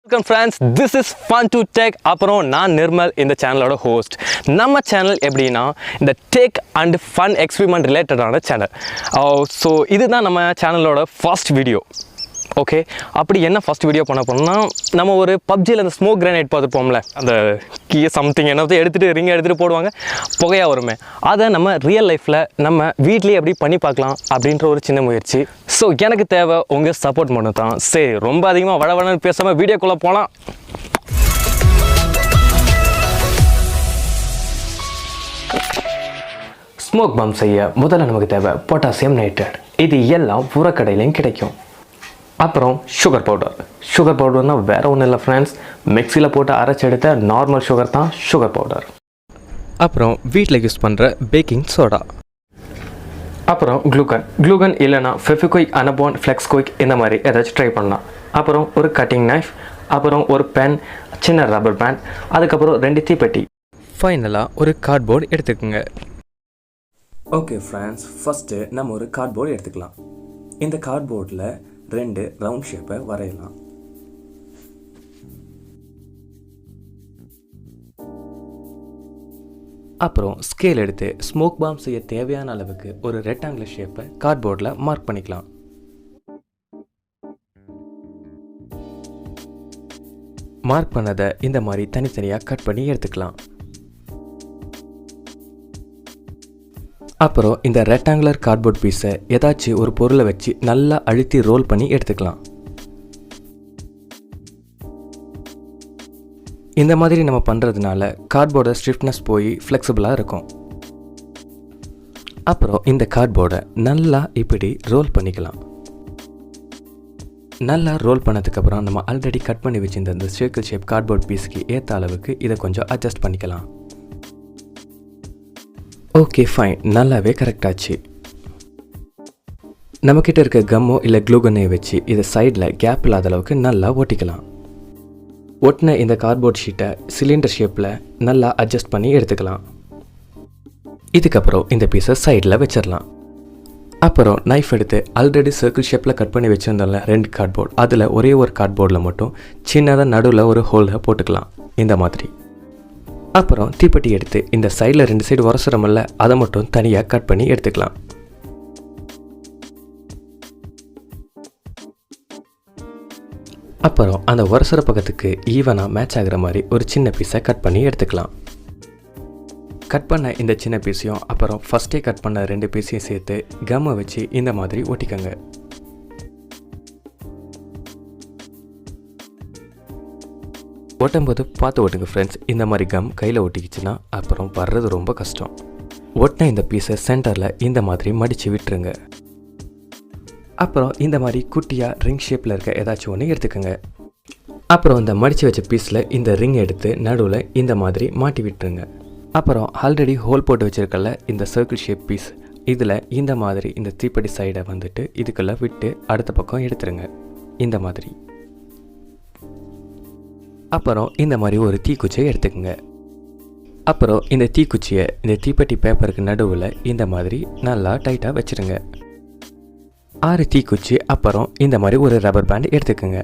Welcome friends, this is Fun to Tech. அப்புறம் நான் நிர்மல் இந்த சேனலோட ஹோஸ்ட். நம்ம சேனல் எப்படின்னா இந்த டெக் அண்ட் ஃபன் எக்ஸ்பெரிமெண்ட் ரிலேட்டடான சேனல். ஸோ இதுதான் நம்ம சேனலோட ஃபர்ஸ்ட் வீடியோ. ஓகே, அப்படி என்ன ஃபஸ்ட் வீடியோ பண்ண போனோம்னா, நம்ம ஒரு பப்ஜியில் அந்த ஸ்மோக் கிரனைட் பார்த்துருப்போம்ல, அந்த கீ சம்திங் என்னது எடுத்துகிட்டு ரிங் எடுத்துகிட்டு போடுவாங்க, புகையாக வருமே, அதை நம்ம ரியல் லைஃப்பில் நம்ம வீட்லேயே எப்படி பண்ணி பார்க்கலாம் அப்படின்ற ஒரு சின்ன முயற்சி. ஸோ எனக்கு தேவை உங்கள் சப்போர்ட் மட்டும் தான். சரி, ரொம்ப அதிகமாக வளவளன்னு பேசாமல் வீடியோக்குள்ளே போகலாம். ஸ்மோக் பம்ப் செய்ய முதல்ல நமக்கு தேவை பொட்டாசியம் நைட்ரேட். இது எல்லாம் உரக்கடையிலையும் கிடைக்கும். அப்புறம் சுகர் பவுடர்னால் வேறு ஒன்றும் இல்லை ஃப்ரெண்ட்ஸ், மிக்சியில் போட்டு அரைச்சி எடுத்த நார்மல் சுகர் தான் சுகர் பவுடர். அப்புறம் வீட்டில் யூஸ் பண்ணுற பேக்கிங் சோடா. அப்புறம் க்ளூகன் இல்லைனா ஃபெவிக்விக், அனபான், ஃப்ளெக்ஸ்குயிக் இந்த மாதிரி ஏதாச்சும் ட்ரை பண்ணலாம். அப்புறம் ஒரு கட்டிங் நைஃப், அப்புறம் ஒரு பென், சின்ன ரப்பர் பேண்ட், அதுக்கப்புறம் 2 தீப்பெட்டி, ஃபைனலாக ஒரு கார்ட்போர்டு எடுத்துக்கோங்க. ஓகே ஃப்ரெண்ட்ஸ், ஃபஸ்ட்டு நம்ம ஒரு கார்ட்போர்டு எடுத்துக்கலாம். இந்த கார்ட்போர்டில் 2 ரவுண்ட் ஷேப்பை வரையலாம். அப்புறம் ஸ்கேல் எடுத்து ஸ்மோக் பாம் செய்ய தேவையான அளவுக்கு ஒரு ரெக்டாங்குலர் ஷேப்பை கார்ட்போர்டில் மார்க் பண்ணிக்கலாம். மார்க் பண்ணதை இந்த மாதிரி தனித்தனியாக கட் பண்ணி எடுத்துக்கலாம். அப்புறம் இந்த ரெக்டாங்குலர் கார்ட்போர்ட் பீஸை ஏதாச்சும் ஒரு பொருளை வச்சு நல்லா அழுத்தி ரோல் பண்ணி எடுத்துக்கலாம். இந்த மாதிரி நம்ம பண்ணுறதுனால கார்ட்போர்டை ஸ்டிஃப்னஸ் போய் ஃப்ளெக்சிபிளாக இருக்கும். அப்புறம் இந்த கார்ட்போர்டை நல்லா இப்படி ரோல் பண்ணிக்கலாம். நல்லா ரோல் பண்ணதுக்கப்புறம் நம்ம ஆல்ரெடி கட் பண்ணி வச்சுருந்த இந்த சர்க்கிள் ஷேப் கார்ட்போர்ட் பீஸுக்கு ஏற்ற அளவுக்கு இதை கொஞ்சம் அட்ஜஸ்ட் பண்ணிக்கலாம். ஓகே ஃபைன், நல்லாவே கரெக்டாச்சு. நம்மக்கிட்ட இருக்க கம்மோ இல்லை க்ளூகனை வச்சு இதை சைடில் கேப் இல்லாத அளவுக்கு நல்லா ஒட்டிக்கலாம். ஒட்டின இந்த கார்ட்போர்ட் ஷீட்டை சிலிண்டர் ஷேப்பில் நல்லா அட்ஜஸ்ட் பண்ணி எடுத்துக்கலாம். இதுக்கப்புறம் இந்த பீஸை சைடில் வச்சிடலாம். அப்புறம் நைஃப் எடுத்து ஆல்ரெடி சர்க்கிள் ஷேப்பில் கட் பண்ணி வச்சுருந்தோம்ல 2 கார்ட்போர்ட், அதில் ஒரே ஒரு கார்ட்போர்டில் மட்டும் சின்னதாக நடுவில் ஒரு ஹோலை போட்டுக்கலாம் இந்த மாதிரி. அப்புறம் தீப்பெட்டி எடுத்து இந்த சைடில் 2 சைடு உரசுறமில்ல, அதை மட்டும் தனியாக கட் பண்ணி எடுத்துக்கலாம். அப்புறம் அந்த உரசுற பக்கத்துக்கு ஈவனாக மேட்ச் ஆகிற மாதிரி ஒரு சின்ன பீஸை கட் பண்ணி எடுத்துக்கலாம். கட் பண்ண இந்த சின்ன பீஸையும் அப்புறம் ஃபஸ்ட்டே கட் பண்ண 2 பீஸையும் சேர்த்து கம்மை வச்சு இந்த மாதிரி ஒட்டிக்கோங்க. ஒட்டும்போது பார்த்து ஒட்டுங்க ஃப்ரெண்ட்ஸ், இந்த மாதிரி கம் கையில் ஒட்டிக்கிச்சுன்னா அப்புறம் வர்றது ரொம்ப கஷ்டம். ஒட்டின இந்த பீஸை சென்டரில் இந்த மாதிரி மடித்து விட்டுருங்க. அப்புறம் இந்த மாதிரி குட்டியாக ரிங் ஷேப்பில் இருக்க ஏதாச்சும் ஒன்று எடுத்துக்கோங்க. அப்புறம் இந்த மடித்து வச்ச பீஸில் இந்த ரிங் எடுத்து நடுவில் இந்த மாதிரி மாட்டி விட்டுருங்க. அப்புறம் ஆல்ரெடி ஹோல் போட்டு வச்சுருக்கல இந்த சர்க்கிள் ஷேப் பீஸ், இதில் இந்த மாதிரி இந்த தீப்பெட்டி சைடை வந்துட்டு இதுக்குள்ளே விட்டு அடுத்த பக்கம் எடுத்துருங்க இந்த மாதிரி. அப்புறம் இந்த மாதிரி ஒரு தீக்குச்சியை எடுத்துக்கோங்க. அப்புறம் இந்த தீக்குச்சியை இந்த தீப்பெட்டி பேப்பருக்கு நடுவில் இந்த மாதிரி நல்லா டைட்டாக வச்சுருங்க. 6 தீக்குச்சி, அப்புறம் இந்த மாதிரி ஒரு ரப்பர் பேண்ட் எடுத்துக்கோங்க.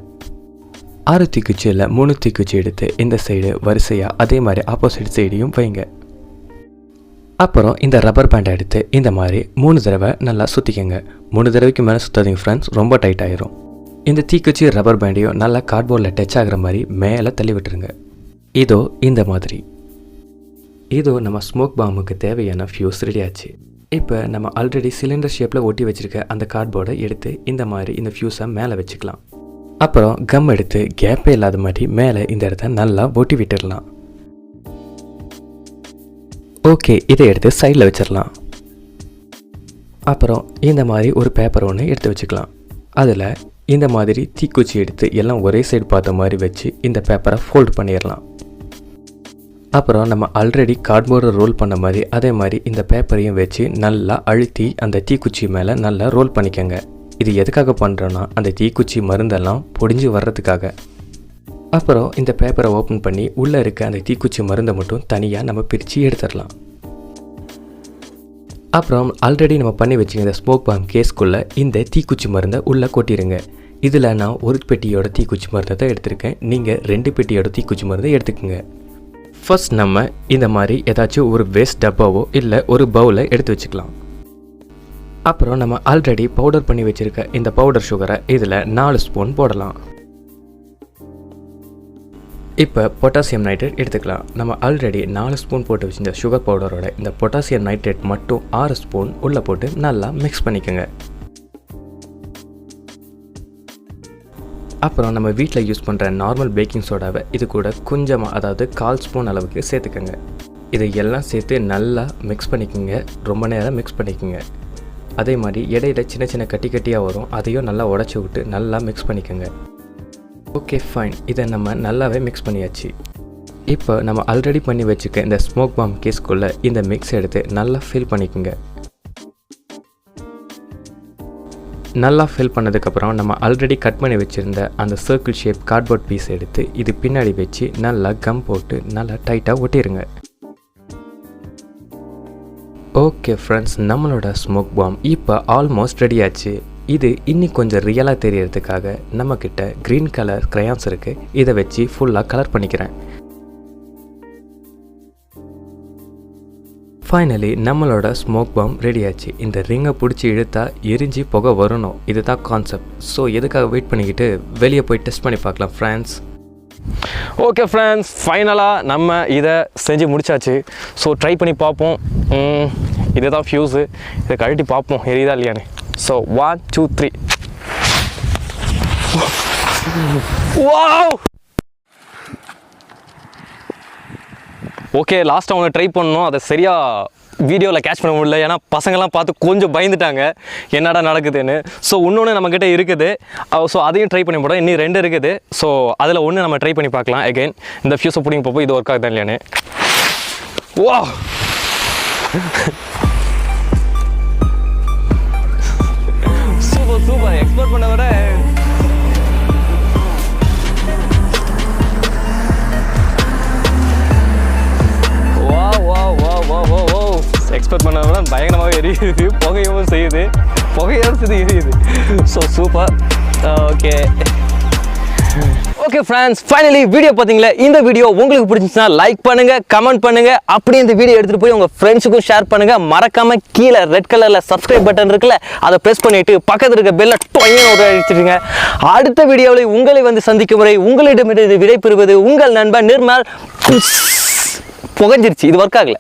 6 தீக்குச்சியில் 3 தீக்குச்சி எடுத்து இந்த சைடு வரிசையாக அதே மாதிரி ஆப்போசிட் சைடையும் வைங்க. அப்புறம் இந்த ரப்பர் பேண்டை எடுத்து இந்த மாதிரி 3 தடவை நல்லா சுற்றிக்கங்க. 3 தடவைக்கு மேலே சுற்றாதீங்க ஃப்ரெண்ட்ஸ், ரொம்ப டைட் ஆயிரும். இந்த தீக்குச்சி ரப்பர் பேண்டையும் நல்லா கார்ட்போர்டில் டச் ஆகிற மாதிரி மேலே தள்ளி விட்டுருங்க. இதோ இந்த மாதிரி. இதோ நம்ம ஸ்மோக் பாம்புக்கு தேவையான ஃபியூஸ் ரெடி ஆச்சு. இப்போ நம்ம ஆல்ரெடி சிலிண்டர் ஷேப்பில் ஒட்டி வச்சுருக்க அந்த கார்ட்போர்டை எடுத்து இந்த மாதிரி இந்த ஃபியூஸை மேலே வச்சுக்கலாம். அப்புறம் கம் எடுத்து கேப்பே இல்லாத மாதிரி மேலே இந்த இடத்த நல்லா ஒட்டி விட்டுடலாம். ஓகே, இதை எடுத்து சைடில் வச்சிடலாம். அப்புறம் இந்த மாதிரி ஒரு பேப்பர் ஒன்று எடுத்து வச்சுக்கலாம். அதில் இந்த மாதிரி தீக்குச்சி எடுத்து எல்லாம் ஒரே சைடு பார்த்த மாதிரி வச்சு இந்த பேப்பரை ஃபோல்ட் பண்ணிடலாம். அப்புறம் நம்ம ஆல்ரெடி கார்ட்போர்டை ரோல் பண்ண மாதிரி அதே மாதிரி இந்த பேப்பரையும் வச்சு நல்லா அழுத்தி அந்த தீக்குச்சி மேலே நல்லா ரோல் பண்ணிக்கோங்க. இது எதுக்காக பண்ணுறோன்னா அந்த தீக்குச்சி மருந்தெல்லாம் பொடிஞ்சு வர்றதுக்காக. அப்புறம் இந்த பேப்பரை ஓப்பன் பண்ணி உள்ளே இருக்க அந்த தீக்குச்சி மருந்தை மட்டும் தனியாக நம்ம பிரித்து எடுத்துடலாம். அப்புறம் ஆல்ரெடி நம்ம பண்ணி வச்சுக்க இந்த ஸ்மோக் பாம் கேஸ்க்குள்ளே இந்த தீக்குச்சி மருந்தை உள்ளே கொட்டிடுங்க. இதில் நான் ஒரு பெட்டியோட தீக்குச்சி மருந்தை தான் எடுத்திருக்கேன். நீங்கள் 2 பெட்டியோட தீக்குச்சி மருந்தை எடுத்துக்கோங்க. ஃபர்ஸ்ட் நம்ம இந்த மாதிரி ஏதாச்சும் ஒரு வேஸ்ட் டப்பாவோ இல்லை ஒரு பவுலை எடுத்து வச்சுக்கலாம். அப்புறம் நம்ம ஆல்ரெடி பவுடர் பண்ணி வச்சுருக்க இந்த பவுடர் சுகரை இதில் 4 ஸ்பூன் போடலாம். இப்போ பொட்டாசியம் நைட்ரேட் எடுத்துக்கலாம். நம்ம ஆல்ரெடி 4 ஸ்பூன் போட்டு வச்சுருந்த சுகர் பவுடரோட இந்த பொட்டாசியம் நைட்ரேட் மட்டும் 6 ஸ்பூன் உள்ளே போட்டு நல்லா மிக்ஸ் பண்ணிக்கோங்க. அப்புறம் நம்ம வீட்டில் யூஸ் பண்ணுற நார்மல் பேக்கிங் சோடாவை இது கூட கொஞ்சமாக, அதாவது 1/4 ஸ்பூன் அளவுக்கு சேர்த்துக்கோங்க. இதை எல்லாம் சேர்த்து நல்லா மிக்ஸ் பண்ணிக்கோங்க. ரொம்ப நேரம் மிக்ஸ் பண்ணிக்கோங்க. அதே மாதிரி இடையில சின்ன சின்ன கட்டியாக வரும், அதையும் நல்லா உடச்சி விட்டு நல்லா மிக்ஸ் பண்ணிக்கோங்க. ஓகே ஃபைன், இதை நம்ம நல்லாவே மிக்ஸ் பண்ணியாச்சு. இப்போ நம்ம ஆல்ரெடி பண்ணி வச்சுக்க இந்த ஸ்மோக் பாம் கேஸ்க்குள்ளே இந்த மிக்ஸ் எடுத்து நல்லா ஃபில் பண்ணிக்கோங்க. நல்லா ஃபில் பண்ணதுக்கப்புறம் நம்ம ஆல்ரெடி கட் பண்ணி வச்சுருந்த அந்த சர்க்கிள் ஷேப் கார்ட்போர்ட் பீஸ் எடுத்து இது பின்னாடி வச்சு நல்லா கம் போட்டு நல்லா டைட்டாக ஒட்டிடுங்க. ஓகே ஃப்ரெண்ட்ஸ், நம்மளோட ஸ்மோக் பாம் இப்போ ஆல்மோஸ்ட் ரெடி ஆச்சு. இது இன்னும் கொஞ்சம் ரியலாக தெரியறதுக்காக நம்மக்கிட்ட க்ரீன் கலர் க்ரையான்ஸ் இருக்குது. இதை வச்சு ஃபுல்லாக கலர் பண்ணிக்கிறேன். ஃபைனலி நம்மளோட ஸ்மோக் பாம் ரெடி ஆச்சு. இந்த ரிங்கை பிடிச்சி இழுத்தா எரிஞ்சு புகை வரணும், இதுதான் கான்செப்ட். ஸோ எதுக்காக வெயிட் பண்ணிக்கிட்டு வெளியே போய் டெஸ்ட் பண்ணி பார்க்கலாம் ஃப்ரெண்ட்ஸ். ஓகே ஃப்ரெண்ட்ஸ், ஃபைனலாக நம்ம இதை செஞ்சு முடிச்சாச்சு. ஸோ ட்ரை பண்ணி பார்ப்போம். இதுதான் ஃபியூஸு. இதை கழட்டி பார்ப்போம் எரியுதா இல்லையான்னு. ஸோ 1 2 3. வாவ்! ஓகே, லாஸ்ட்டாக ஒன்று ட்ரை பண்ணணும். அதை சரியாக வீடியோவில் கேட்ச் பண்ண முடியல. ஏன்னா பசங்கள்லாம் பார்த்து கொஞ்சம் பயந்துட்டாங்க என்னடா நடக்குதுன்னு. ஸோ இன்னொன்று நம்மக்கிட்ட இருக்குது. ஸோ அதையும் ட்ரை பண்ணி போடுறோம். இன்னும் 2 இருக்குது. ஸோ அதில் ஒன்று நம்ம ட்ரை பண்ணி பார்க்கலாம். அகைன் இந்த ஃபியூஸை பிடிங்க பார்ப்போம் இது ஒர்க் ஆகுதா இல்லையான்னு. வா! சூப்பர் சூப்பர், எக்ஸ்போர்ட் பண்ண விட எக்ஸ்பெக்ட் பண்ண பயங்கரமாகவே எரியுது. புகையவும் செய்யுது, புகையோடு எரியுது. So super. Okay friends, finally video பார்த்தீங்களா? இந்த வீடியோ உங்களுக்கு பிடிச்சிச்சுன்னா லைக் பண்ணுங்கள், கமெண்ட் பண்ணுங்கள். அப்படி இந்த வீடியோ எடுத்துகிட்டு போய் உங்கள் ஃப்ரெண்ட்ஸுக்கும் ஷேர் பண்ணுங்கள். மறக்காமல் கீழே ரெட் கலரில் சப்ஸ்கிரைப் பட்டன் இருக்குல்ல, அதை ப்ரெஸ் பண்ணிவிட்டு பக்கத்தில் இருக்க பெல்லை டொய்ன்னு ஒரு அடிச்சிடுங்க. அடுத்த வீடியோவில் உங்களை வந்து சந்திக்கும் முறை உங்களிடமிருந்து விடைபெறுவது உங்கள் நண்பன் நிர்மல். புகஞ்சிருச்சு, இது ஒர்க் ஆகலை.